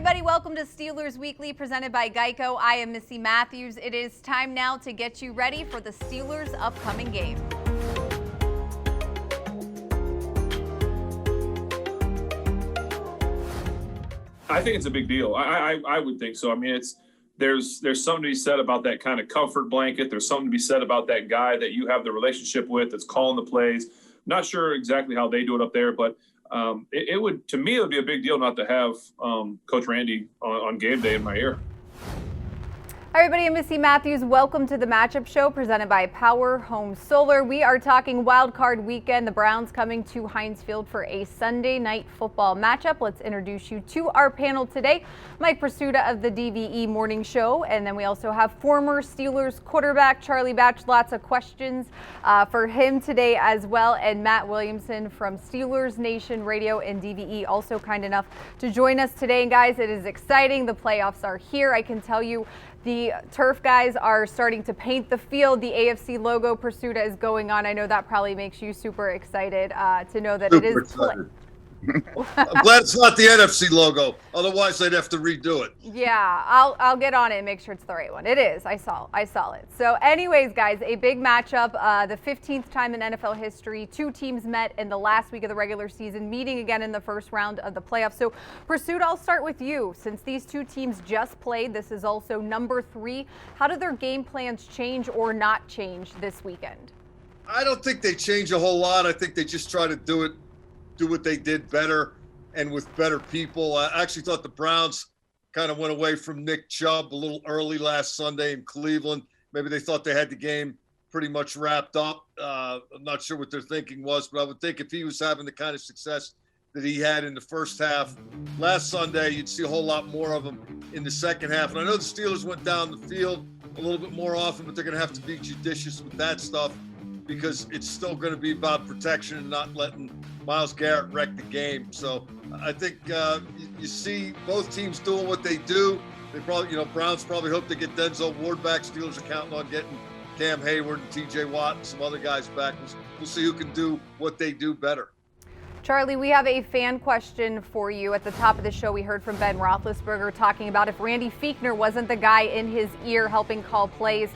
everybody, welcome to Steelers Weekly presented by Geico. I am Missi Matthews. It is time now to get you ready for the Steelers' upcoming game. I think it's a big deal. I would think so. I mean, there's something to be said about that kind of comfort blanket. There's something to be said about that guy that you have the relationship with that's calling the plays. Not sure exactly how they do it up there, but it would, to me, it would be a big deal not to have Coach Randy on game day in my ear. Hi everybody, I'm Missi Matthews. Welcome to the Matchup Show presented by Power Home Solar. We are talking wild card weekend. The Browns coming to HEINZ Field for a Sunday night football matchup. Let's introduce you to our panel today. Mike Prisuta of the DVE Morning Show, and then we also have former Steelers quarterback Charlie Batch. Lots of questions for him today as well, and Matt Williamson from Steelers Nation Radio and DVE, also kind enough to join us today. And guys, it is exciting. The playoffs are here. I can tell you, the turf guys are starting to paint the field. The AFC logo pursuit is going on. I know that probably makes you super excited to know that super it is. Excited. I'm glad it's not the NFC logo. Otherwise, they'd have to redo it. Yeah, I'll get on it and make sure it's the right one. It is. I saw it. So anyways, guys, a big matchup. The 15th time in NFL history. Two teams met in the last week of the regular season, meeting again in the first round of the playoffs. So, Pursuit, I'll start with you. Since these two teams just played, this is also number 3. How do their game plans change or not change this weekend? I don't think they change a whole lot. I think they just try to do what they did better and with better people. I actually thought the Browns kind of went away from Nick Chubb a little early last Sunday in Cleveland. Maybe they thought they had the game pretty much wrapped up. I'm not sure what their thinking was, but I would think if he was having the kind of success that he had in the first half last Sunday, you'd see a whole lot more of him in the second half. And I know the Steelers went down the field a little bit more often, but they're going to have to be judicious with that stuff, because it's still going to be about protection and not letting Myles Garrett wreck the game. So I think you see both teams doing what they do. They probably, Browns probably hope to get Denzel Ward back. Steelers are counting on getting Cam Hayward and TJ Watt and some other guys back. We'll see who can do what they do better. Charlie, we have a fan question for you. At the top of the show, we heard from Ben Roethlisberger talking about if Randy Fichtner wasn't the guy in his ear helping call plays.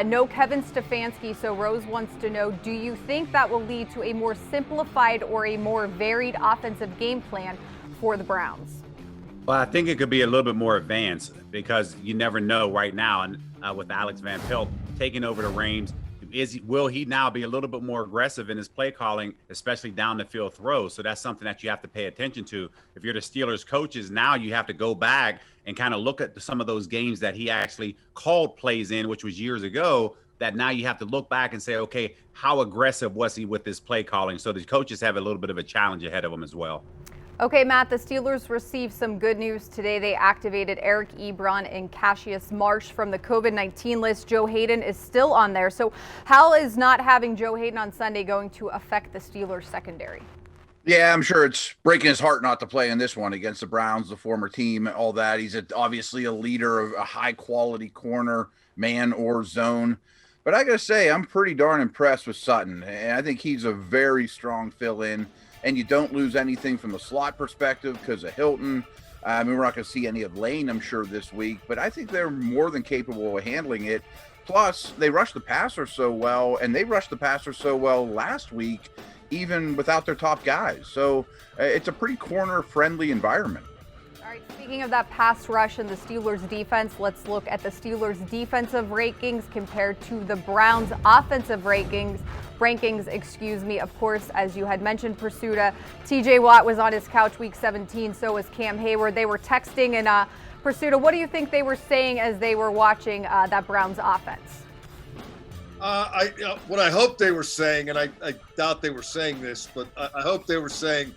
No Kevin Stefanski, so Rose wants to know, do you think that will lead to a more simplified or a more varied offensive game plan for the Browns? Well, I think it could be a little bit more advanced, because you never know right now. And with Alex Van Pelt taking over the reins, will he now be a little bit more aggressive in his play calling, especially down the field throws? So that's something that you have to pay attention to. If you're the Steelers coaches, now you have to go back and kind of look at some of those games that he actually called plays in, which was years ago, that now you have to look back and say, okay, how aggressive was he with his play calling? So the coaches have a little bit of a challenge ahead of them as well. Okay, Matt, the Steelers received some good news today. They activated Eric Ebron and Cassius Marsh from the COVID-19 list. Joe Hayden is still on there. So how is not having Joe Hayden on Sunday going to affect the Steelers secondary? Yeah, I'm sure it's breaking his heart not to play in this one against the Browns, the former team, all that. He's obviously a leader of a high-quality corner, man or zone. But I got to say, I'm pretty darn impressed with Sutton. And I think he's a very strong fill-in. And you don't lose anything from the slot perspective because of Hilton. I mean, we're not going to see any of Lane, I'm sure, this week. But I think they're more than capable of handling it. Plus, they rushed the passer so well, and they rushed the passer so well last week, even without their top guys. So it's a pretty corner-friendly environment. All right, speaking of that pass rush and the Steelers defense, let's look at the Steelers defensive rankings compared to the Browns offensive rankings. Of course, as you had mentioned, Prisuta, TJ Watt was on his couch week 17, so was Cam Hayward. They were texting, and Prisuta, what do you think they were saying as they were watching that Browns offense? What I hope they were saying, and I doubt they were saying this, but I hope they were saying,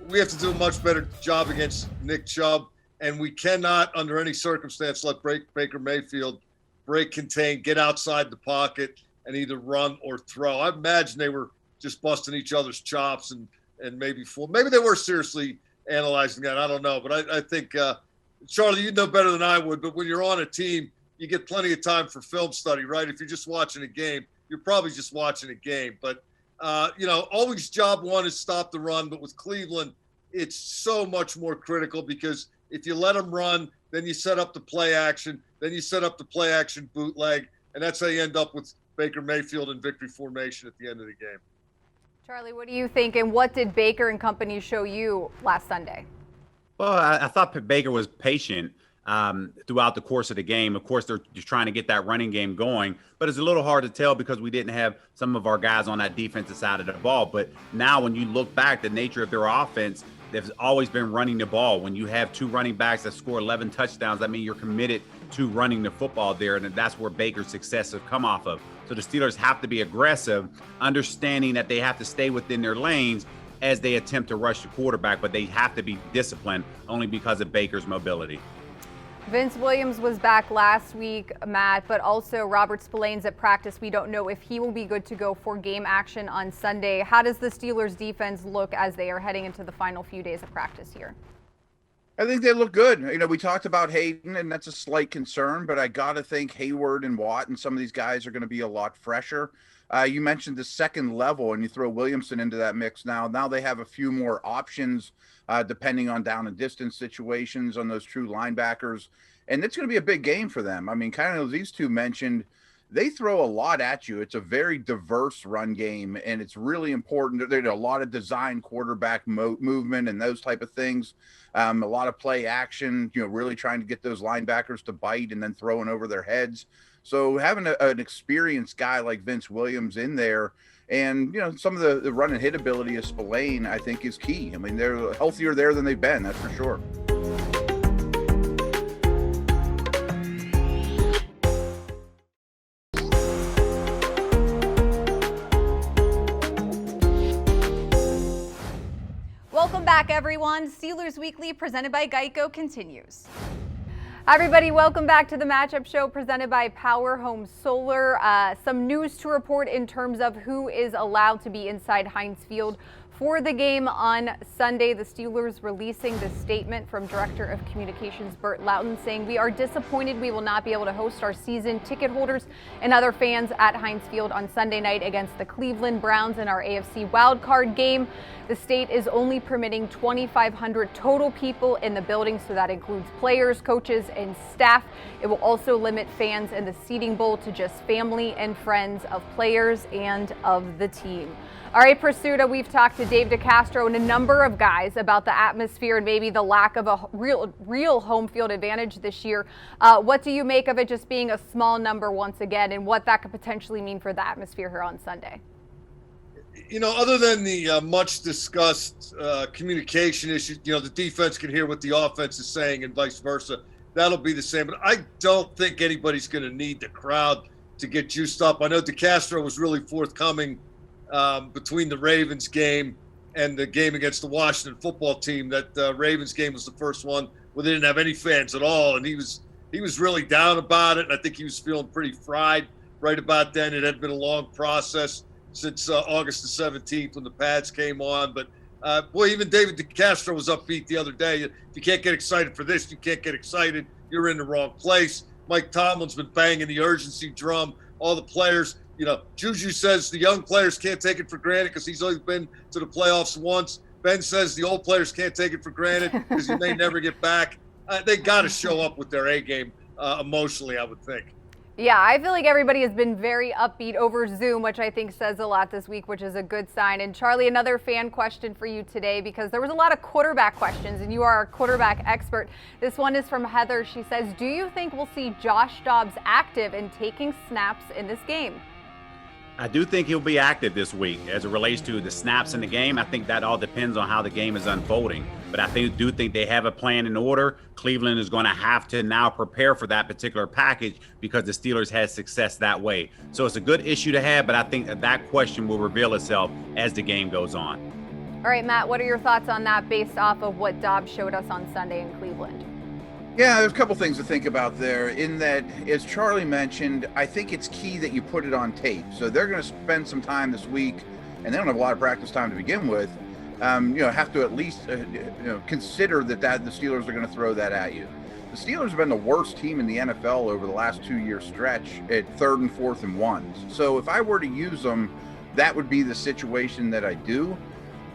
we have to do a much better job against Nick Chubb, and we cannot, under any circumstance, let Baker Mayfield break contain, get outside the pocket, and either run or throw. I imagine they were just busting each other's chops and maybe they were seriously analyzing that. I don't know, but I think Charlie, you know better than I would. But when you're on a team, you get plenty of time for film study, right? If you're just watching a game, you're probably just watching a game. But always job one is stop the run. But with Cleveland, it's so much more critical because If you let them run, then you set up the play action, then you set up the play action bootleg, and that's how you end up with Baker Mayfield in victory formation at the end of the game. Charlie, what do you think, and what did Baker and company show you last Sunday? Well, I thought Baker was patient throughout the course of the game. Of course, they're just trying to get that running game going, but it's a little hard to tell because we didn't have some of our guys on that defensive side of the ball. But now when you look back, the nature of their offense, they've always been running the ball. When you have two running backs that score 11 touchdowns, that means you're committed to running the football there, and that's where Baker's success has come off of. So the Steelers have to be aggressive, understanding that they have to stay within their lanes as they attempt to rush the quarterback, but they have to be disciplined only because of Baker's mobility. Vince Williams was back last week, Matt, but also Robert Spillane's at practice. We don't know if he will be good to go for game action on Sunday. How does the Steelers defense look as they are heading into the final few days of practice here? I think they look good. You know, we talked about Hayden, and that's a slight concern, but I got to think Hayward and Watt and some of these guys are going to be a lot fresher. You mentioned the second level, and you throw Williamson into that mix now. Now they have a few more options depending on down and distance situations on those true linebackers. And it's going to be a big game for them. I mean, kind of as these two mentioned, they throw a lot at you. It's a very diverse run game, and it's really important. There's a lot of design quarterback movement and those type of things. A lot of play action, you know, really trying to get those linebackers to bite and then throwing over their heads. So having an experienced guy like Vince Williams in there, and, you know, some of the run and hit ability of Spillane, I think, is key. I mean, they're healthier there than they've been, that's for sure. Welcome back, everyone. Steelers Weekly presented by Geico continues. Hi, everybody. Welcome back to the Matchup Show presented by Power Home Solar. Some news to report in terms of who is allowed to be inside HEINZ Field for the game on Sunday. The Steelers releasing the statement from Director of Communications Burt Loughton saying, "We are disappointed we will not be able to host our season ticket holders and other fans at HEINZ Field on Sunday night against the Cleveland Browns in our AFC wildcard game. The state is only permitting 2,500 total people in the building, so that includes players, coaches, and staff. It will also limit fans in the seating bowl to just family and friends of players and of the team." All right, Prisuta, we've talked to Dave DeCastro and a number of guys about the atmosphere and maybe the lack of a real home field advantage this year. What do you make of it just being a small number once again, and what that could potentially mean for the atmosphere here on Sunday? You know, other than the much discussed communication issues, you know, the defense can hear what the offense is saying and vice versa. That'll be the same. But I don't think anybody's going to need the crowd to get juiced up. I know DeCastro was really forthcoming between the Ravens game and the game against the Washington football team. That Ravens game was the first one where they didn't have any fans at all, and he was really down about it. And I think he was feeling pretty fried right about then. It had been a long process since August the 17th when the pads came on. But boy, even David DeCastro was upbeat the other day. If you can't get excited for this, you can't get excited. You're in the wrong place. Mike Tomlin's been banging the urgency drum. All the players. You know, Juju says the young players can't take it for granted because he's only been to the playoffs once. Ben says the old players can't take it for granted because he may never get back. They got to show up with their A game emotionally, I would think. Yeah, I feel like everybody has been very upbeat over Zoom, which I think says a lot this week, which is a good sign. And Charlie, another fan question for you today, because there was a lot of quarterback questions, and you are a quarterback expert. This one is from Heather. She says, do you think we'll see Josh Dobbs active and taking snaps in this game? I do think he'll be active this week as it relates to the snaps in the game. I think that all depends on how the game is unfolding. But I do think they have a plan in order. Cleveland is going to have to now prepare for that particular package because the Steelers had success that way. So it's a good issue to have, but I think that question will reveal itself as the game goes on. All right, Matt, what are your thoughts on that based off of what Dobbs showed us on Sunday in Cleveland? Yeah, there's a couple things to think about there. In that, as Charlie mentioned, I think it's key that you put it on tape. So they're going to spend some time this week, and they don't have a lot of practice time to begin with. Have to at least consider that the Steelers are going to throw that at you. The Steelers have been the worst team in the NFL over the last 2-year stretch at 3rd and 4th and 1s. So if I were to use them, that would be the situation that I do.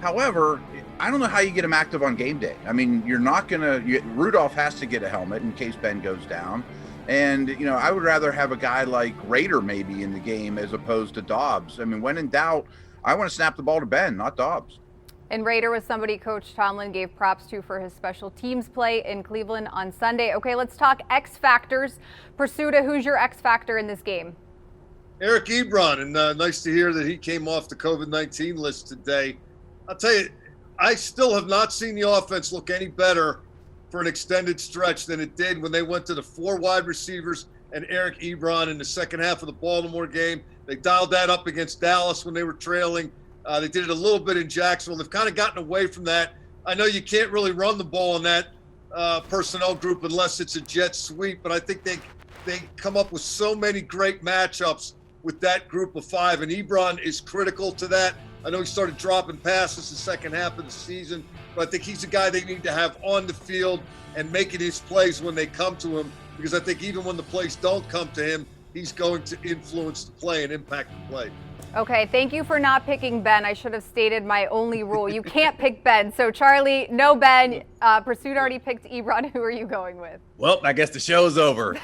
However, I don't know how you get him active on game day. I mean, you're not going to – Rudolph has to get a helmet in case Ben goes down. And, I would rather have a guy like Rader maybe in the game as opposed to Dobbs. I mean, when in doubt, I want to snap the ball to Ben, not Dobbs. And Rader was somebody Coach Tomlin gave props to for his special teams play in Cleveland on Sunday. Okay, let's talk X factors. Prisuta, who's your X factor in this game? Eric Ebron, and nice to hear that he came off the COVID-19 list today. I'll tell you, I still have not seen the offense look any better for an extended stretch than it did when they went to the 4 wide receivers and Eric Ebron in the second half of the Baltimore game. They dialed that up against Dallas when they were trailing. They did it a little bit in Jacksonville. They've kind of gotten away from that. I know you can't really run the ball in that personnel group unless it's a jet sweep, but I think they come up with so many great matchups with that group of 5, and Ebron is critical to that. I know he started dropping passes the second half of the season, but I think he's a guy they need to have on the field and making his plays when they come to him, because I think even when the plays don't come to him, he's going to influence the play and impact the play. Okay, thank you for not picking Ben. I should have stated my only rule. You can't pick Ben. So, Charlie, no Ben. Pursuit already picked Ebron. Who are you going with? Well, I guess the show's over.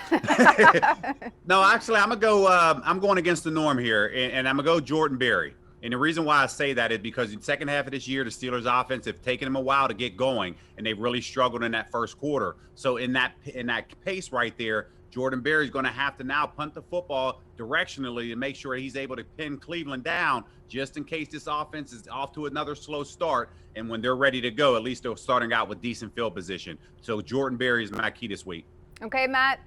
No, actually, I'm going against the norm here, and I'm going to go Jordan Berry. And the reason why I say that is because in the second half of this year, the Steelers offense have taken them a while to get going, and they really struggled in that first quarter. So in that pace right there, Jordan Berry is going to have to now punt the football directionally to make sure he's able to pin Cleveland down just in case this offense is off to another slow start. And when they're ready to go, at least they're starting out with decent field position. So Jordan Berry is my key this week. Okay, Matt.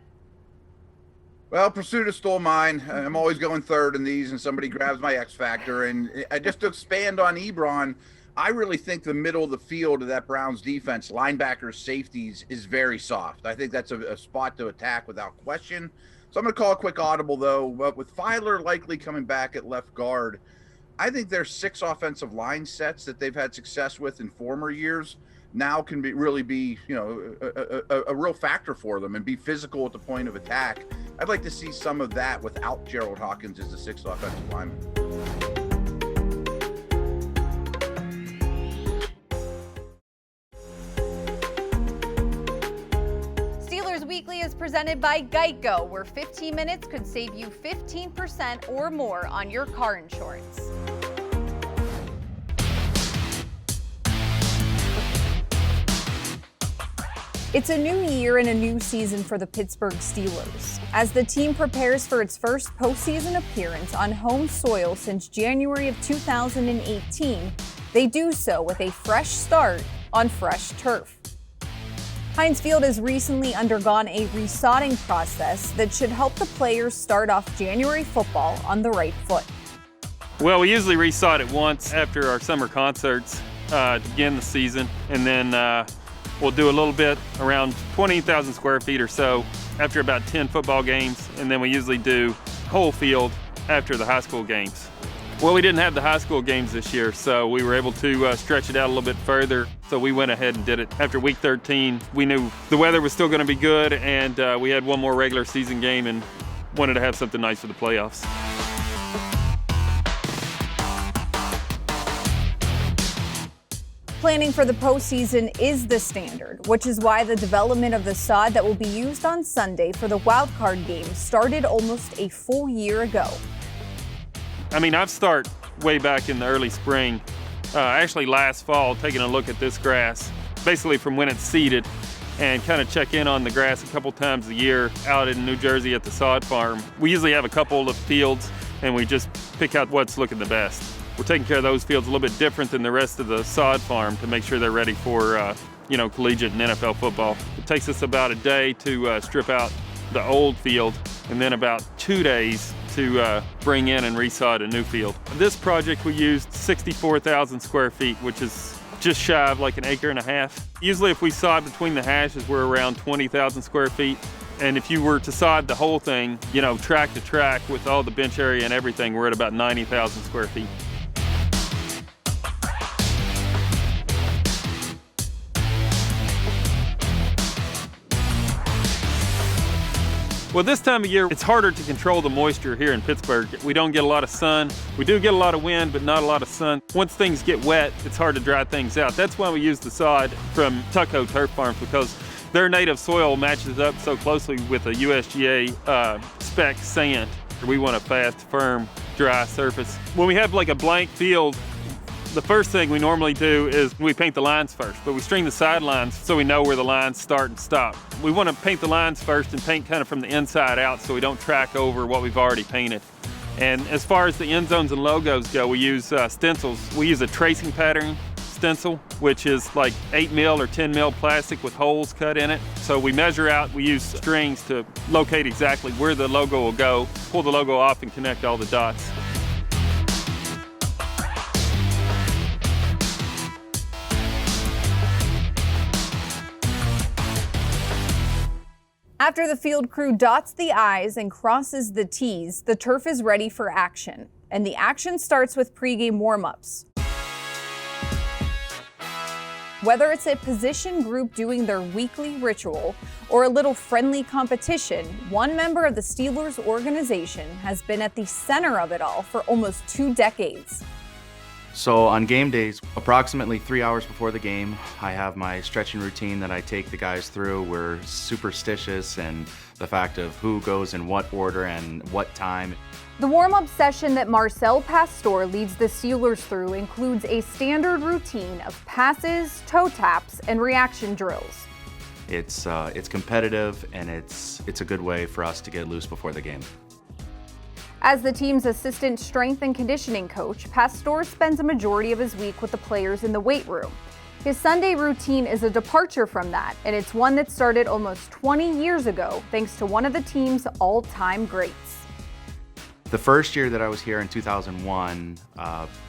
Well, Prisuta stole mine. I'm always going third in these, and somebody grabs my X factor. And just to expand on Ebron, I really think the middle of the field of that Browns defense, linebackers, safeties, is very soft. I think that's a spot to attack without question. So I'm going to call a quick audible, though. But with Filer likely coming back at left guard, I think there's 6 offensive line sets that they've had success with in former years now can really be a real factor for them and be physical at the point of attack. I'd like to see some of that without Gerald Hawkins as the 6th offensive lineman. Steelers Weekly is presented by Geico, where 15 minutes could save you 15% or more on your car insurance. It's a new year and a new season for the Pittsburgh Steelers. As the team prepares for its first postseason appearance on home soil since January of 2018, they do so with a fresh start on fresh turf. HEINZ Field has recently undergone a resodding process that should help the players start off January football on the right foot. Well, we usually resod it once after our summer concerts to begin the season, and then we'll do a little bit around 20,000 square feet or so after about 10 football games, and then we usually do whole field after the high school games. Well, we didn't have the high school games this year, so we were able to stretch it out a little bit further. So we went ahead and did it. After week 13, we knew the weather was still going to be good, and we had one more regular season game and wanted to have something nice for the playoffs. Planning for the postseason is the standard, which is why the development of the sod that will be used on Sunday for the wildcard game started almost a full year ago. I mean, I've started way back in the early spring, actually last fall, taking a look at this grass, basically from when it's seeded, and kind of check in on the grass a couple times a year out in New Jersey at the sod farm. We usually have a couple of fields, and we just pick out what's looking the best. We're taking care of those fields a little bit different than the rest of the sod farm to make sure they're ready for, collegiate and NFL football. It takes us about a day to strip out the old field, and then about 2 days to bring in and resod a new field. This project we used 64,000 square feet, which is just shy of like an acre and a half. Usually if we sod between the hashes, we're around 20,000 square feet. And if you were to sod the whole thing, track to track with all the bench area and everything, we're at about 90,000 square feet. Well, this time of year, it's harder to control the moisture here in Pittsburgh. We don't get a lot of sun. We do get a lot of wind, but not a lot of sun. Once things get wet, it's hard to dry things out. That's why we use the sod from Tucko Turf Farms, because their native soil matches up so closely with a USGA spec sand. We want a fast, firm, dry surface. When we have like a blank field, the first thing we normally do is we paint the lines first, but we string the sidelines so we know where the lines start and stop. We want to paint the lines first and paint kind of from the inside out so we don't track over what we've already painted. And as far as the end zones and logos go, we use stencils. We use a tracing pattern stencil, which is like 8 mil or 10 mil plastic with holes cut in it. So we measure out, we use strings to locate exactly where the logo will go, pull the logo off and connect all the dots. After the field crew dots the I's and crosses the T's, the turf is ready for action. And the action starts with pregame warm-ups. Whether it's a position group doing their weekly ritual or a little friendly competition, one member of the Steelers organization has been at the center of it all for almost 2 decades. So on game days, approximately 3 hours before the game, I have my stretching routine that I take the guys through. We're superstitious in the fact of who goes in what order and what time. The warm-up session that Marcel Pastor leads the Steelers through includes a standard routine of passes, toe taps, and reaction drills. It's competitive, and it's a good way for us to get loose before the game. As the team's assistant strength and conditioning coach, Pastor spends a majority of his week with the players in the weight room. His Sunday routine is a departure from that, and it's one that started almost 20 years ago thanks to one of the team's all-time greats. The first year that I was here in 2001,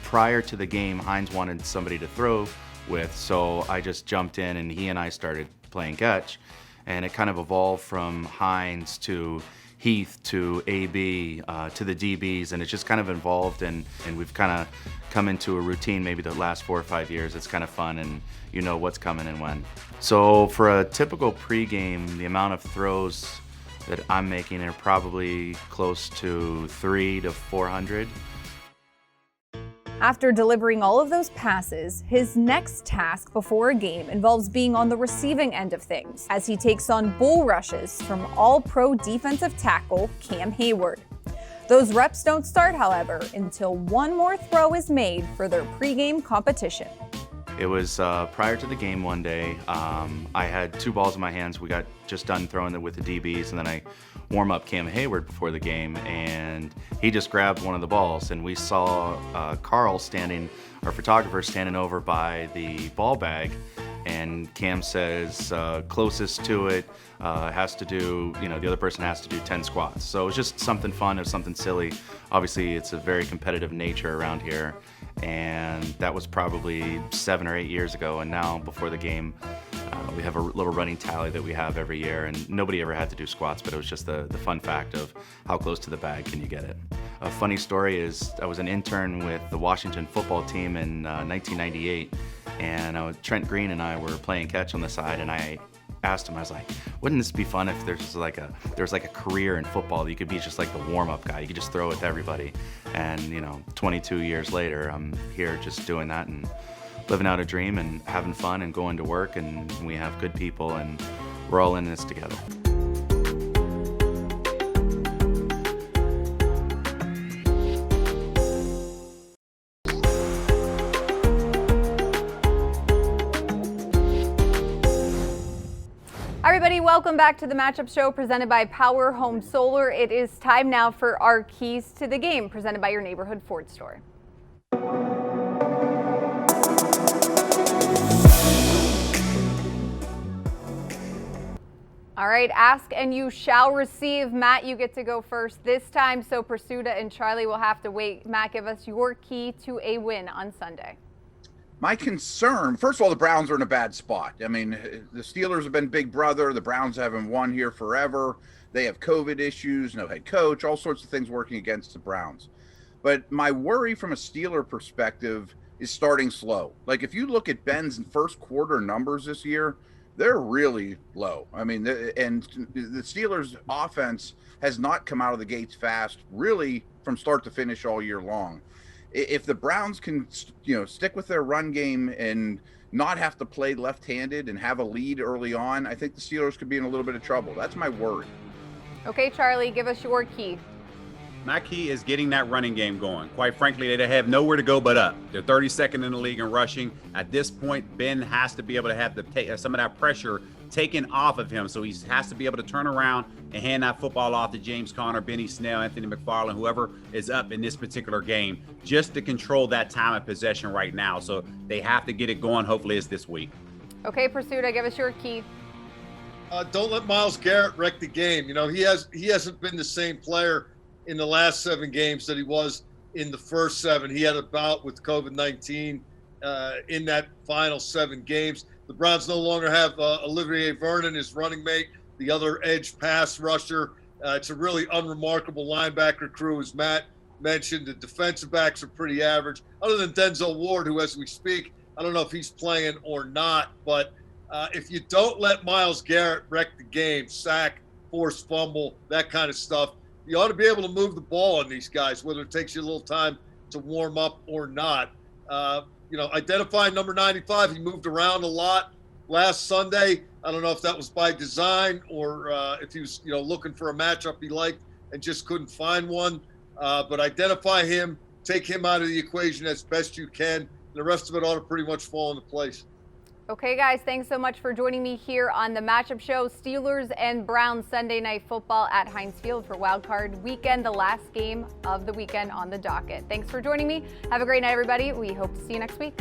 prior to the game, HEINZ wanted somebody to throw with, so I just jumped in and he and I started playing catch, and it kind of evolved from HEINZ to Heath to AB to the DBs, and it just kind of evolved, and we've kind of come into a routine maybe the last 4 or 5 years. It's kind of fun, and you know what's coming and when. So for a typical pregame, the amount of throws that I'm making are probably close to 300 to 400. After delivering all of those passes, his next task before a game involves being on the receiving end of things as he takes on bull rushes from all-pro defensive tackle Cam Hayward. Those reps don't start, however, until one more throw is made for their pregame competition. It was prior to the game one day. I had 2 balls in my hands. We got just done throwing it with the DBs, and then I warm up Cam Hayward before the game, and he just grabbed one of the balls, and we saw Carl our photographer, standing over by the ball bag, and Cam says closest to it has to do, the other person has to do 10 squats. So it was just something fun, it was something silly. Obviously, it's a very competitive nature around here, and that was probably 7 or 8 years ago, and now before the game, we have a little running tally that we have every year, and nobody ever had to do squats, but it was just the fun fact of how close to the bag can you get it. A funny story is I was an intern with the Washington football team in 1998, and Trent Green and I were playing catch on the side, and I asked him, I was like, wouldn't this be fun if there's like a career in football that you could be just like the warm-up guy, you could just throw with everybody. And 22 years later, I'm here just doing that and living out a dream and having fun and going to work, and we have good people, and we're all in this together. Everybody, welcome back to the Matchup Show presented by Power Home Solar. It is time now for our keys to the game presented by your neighborhood Ford store. All right, ask and you shall receive. Matt, you get to go first this time, so Prisuta and Charlie will have to wait. Matt, give us your key to a win on Sunday. My concern, first of all, the Browns are in a bad spot. I mean, the Steelers have been big brother. The Browns haven't won here forever. They have COVID issues, no head coach, all sorts of things working against the Browns. But my worry from a Steeler perspective is starting slow. Like if you look at Ben's first quarter numbers this year, they're really low. I mean, and the Steelers' offense has not come out of the gates fast, really, from start to finish all year long. If the Browns can, stick with their run game and not have to play left-handed and have a lead early on, I think the Steelers could be in a little bit of trouble. That's my worry. Okay, Charlie, give us your key. My key is getting that running game going. Quite frankly, they have nowhere to go but up. They're 32nd in the league in rushing. At this point, Ben has to be able to have some of that pressure taken off of him. So he has to be able to turn around and hand that football off to James Conner, Benny Snell, Anthony McFarland, whoever is up in this particular game, just to control that time of possession right now. So they have to get it going. Hopefully it's this week. Okay, Prisuta, give us your key. Don't let Myles Garrett wreck the game. He hasn't been the same player in the last 7 games that he was in the first 7. He had a bout with COVID-19 in that final 7 games. The Browns no longer have Olivier Vernon, his running mate, the other edge pass rusher. It's a really unremarkable linebacker crew, as Matt mentioned. The defensive backs are pretty average. Other than Denzel Ward, who, as we speak, I don't know if he's playing or not. But if you don't let Myles Garrett wreck the game, sack, force fumble, that kind of stuff, you ought to be able to move the ball on these guys, whether it takes you a little time to warm up or not. Identifying number 95, he moved around a lot last Sunday. I don't know if that was by design or if he was, looking for a matchup he liked and just couldn't find one. But identify him, take him out of the equation as best you can. The rest of it ought to pretty much fall into place. Okay, guys, thanks so much for joining me here on the Matchup Show. Steelers and Browns Sunday Night Football at HEINZ Field for Wild Card Weekend, the last game of the weekend on the docket. Thanks for joining me. Have a great night, everybody. We hope to see you next week.